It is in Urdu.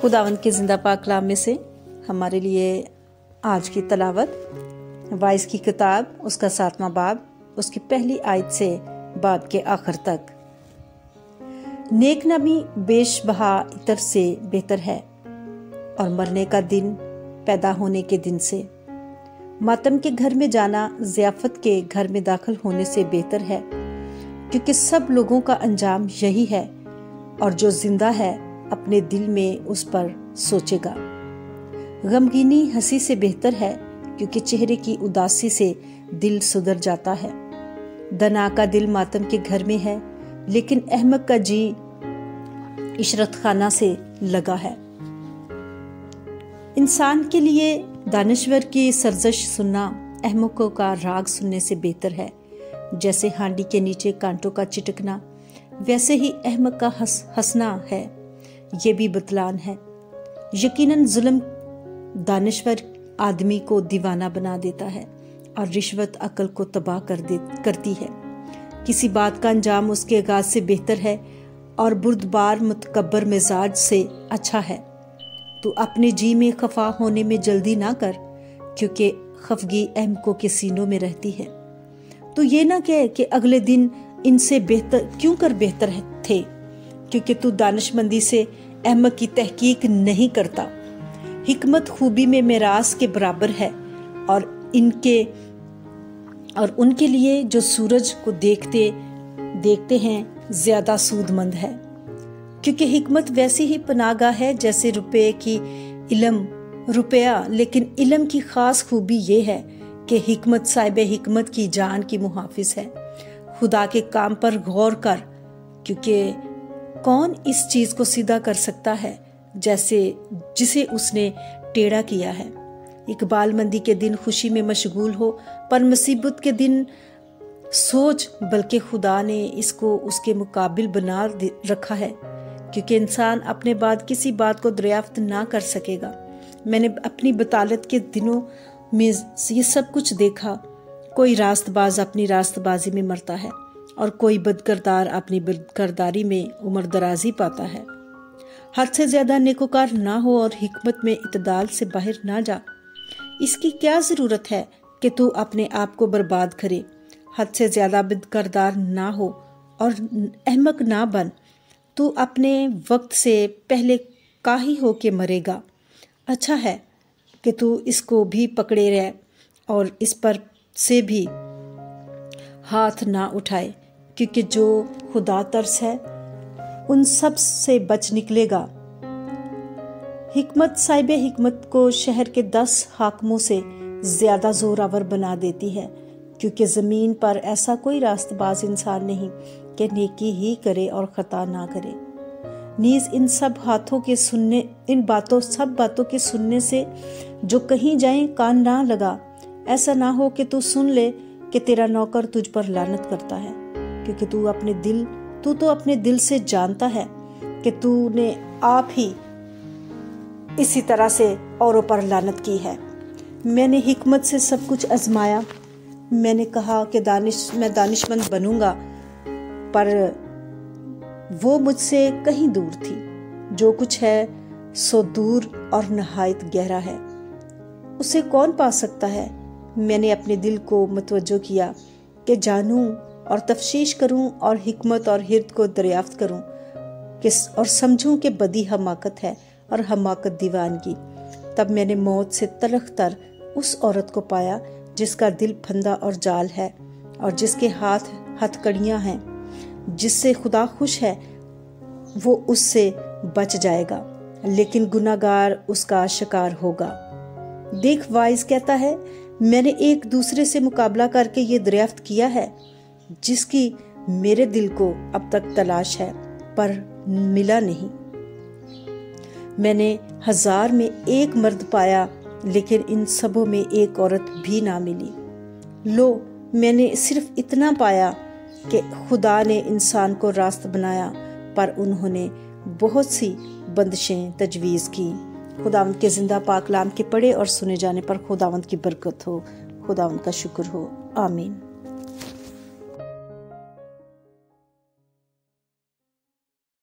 خداوند کے زندہ پاک کلام میں سے ہمارے لیے آج کی تلاوت وائز کی کتاب اس کا 7واں باب اس کی پہلی آیت سے باب کے آخر تک۔ نیک نامی بیش بہا عطر سے بہتر ہے اور مرنے کا دن پیدا ہونے کے دن سے۔ ماتم کے گھر میں جانا ضیافت کے گھر میں داخل ہونے سے بہتر ہے، کیونکہ سب لوگوں کا انجام یہی ہے اور جو زندہ ہے اپنے دل میں اس پر سوچے گا۔ غمگینی ہنسی سے بہتر ہے، کیونکہ چہرے کی اداسی سے دل سدھر جاتا ہے۔ دنا کا دل ماتم کے گھر میں ہے، لیکن احمق کا جی عشرت خانہ سے لگا ہے۔ انسان کے لیے دانشور کی سرزش سننا احمقوں کا راگ سننے سے بہتر ہے۔ جیسے ہانڈی کے نیچے کانٹوں کا چٹکنا، ویسے ہی احمق کا ہنسنا ہے، یہ بھی بطلان ہے۔ یقیناً ظلم دانشور آدمی کو دیوانہ بنا دیتا ہے اور رشوت عقل کو تباہ کرتی ہے۔ کسی بات کا انجام اس کے آغاز سے بہتر ہے اور بردبار متکبر مزاج سے اچھا ہے۔ تو اپنے جی میں خفا ہونے میں جلدی نہ کر، کیونکہ خفگی احمقوں کے سینوں میں رہتی ہے۔ تو یہ نہ کہے کہ اگلے دن ان سے بہتر تھے، کیونکہ تو دانش مندی سے احمق کی تحقیق نہیں کرتا۔ حکمت خوبی میں میراث کے برابر ہے اور ان کے لیے جو سورج کو دیکھتے ہیں زیادہ سود مند ہے، کیونکہ حکمت ویسی ہی پناہ گاہ ہے جیسے روپیہ، لیکن علم کی خاص خوبی یہ ہے کہ حکمت صاحب حکمت کی جان کی محافظ ہے۔ خدا کے کام پر غور کر، کیونکہ کون اس چیز کو سیدھا کر سکتا ہے جسے اس نے ٹیڑھا کیا ہے۔ اقبال مندی کے دن خوشی میں مشغول ہو، پر مصیبت کے دن سوچ، بلکہ خدا نے اس کو اس کے مقابل بنا رکھا ہے، کیونکہ انسان اپنے بعد کسی بات کو دریافت نہ کر سکے گا۔ میں نے اپنی بطالت کے دنوں میں یہ سب کچھ دیکھا۔ کوئی راست باز اپنی راست بازی میں مرتا ہے اور کوئی بدکردار اپنی بدکرداری میں عمر درازی پاتا ہے۔ حد سے زیادہ نیکوکار نہ ہو اور حکمت میں اعتدال سے باہر نہ جا۔ اس کی کیا ضرورت ہے کہ تو اپنے آپ کو برباد کرے؟ حد سے زیادہ بدکردار نہ ہو اور احمق نہ بن، تو اپنے وقت سے پہلے کاہی ہو کے مرے گا۔ اچھا ہے کہ تو اس کو بھی پکڑے رہے اور اس پر سے بھی ہاتھ نہ اٹھائے، کیونکہ جو خدا ترس ہے ان سب سے بچ نکلے گا۔ حکمت صاحب حکمت کو شہر کے 10 حاکموں سے زیادہ زوراور بنا دیتی ہے، کیونکہ زمین پر ایسا کوئی راست باز انسان نہیں کہ نیکی ہی کرے اور خطا نہ کرے۔ نیز ان سب باتوں کے سننے سے جو کہیں جائیں کان نہ لگا، ایسا نہ ہو کہ تو سن لے کہ تیرا نوکر تجھ پر لعنت کرتا ہے، کیونکہ تو اپنے دل سے جانتا ہے کہ تو نے آپ ہی اسی طرح سے اوروں پر لعنت کی ہے۔ میں نے حکمت سے سب کچھ آزمایا، میں نے کہا کہ میں دانشمند بنوں گا، پر وہ مجھ سے کہیں دور تھی۔ جو کچھ ہے سو دور اور نہایت گہرا ہے، اسے کون پا سکتا ہے؟ میں نے اپنے دل کو متوجہ کیا کہ جانوں اور تفتیش کروں اور حکمت اور حرد کو دریافت کروں اور سمجھوں کہ بدی حماقت ہے اور حماقت دیوانگی۔ تب میں نے موت سے تلخ تر اس عورت کو پایا جس کا دل پھندا اور جال ہے اور جس کے ہاتھ ہتھ کڑیاں ہیں۔ جس سے خدا خوش ہے وہ اس سے بچ جائے گا، لیکن گناہگار اس کا شکار ہوگا۔ دیکھ، وائز کہتا ہے، میں نے ایک دوسرے سے مقابلہ کر کے یہ دریافت کیا ہے جس کی میرے دل کو اب تک تلاش ہے، پر ملا نہیں۔ میں نے 1000 میں ایک مرد پایا، لیکن ان سبوں میں ایک عورت بھی نہ ملی۔ لو، میں نے صرف اتنا پایا کہ خدا نے انسان کو راست بنایا، پر انہوں نے بہت سی بندشیں تجویز کی۔ خداوند کے زندہ پاک کلام کے پڑھے اور سنے جانے پر خداوند کی برکت ہو، خداوند کا شکر ہو، آمین۔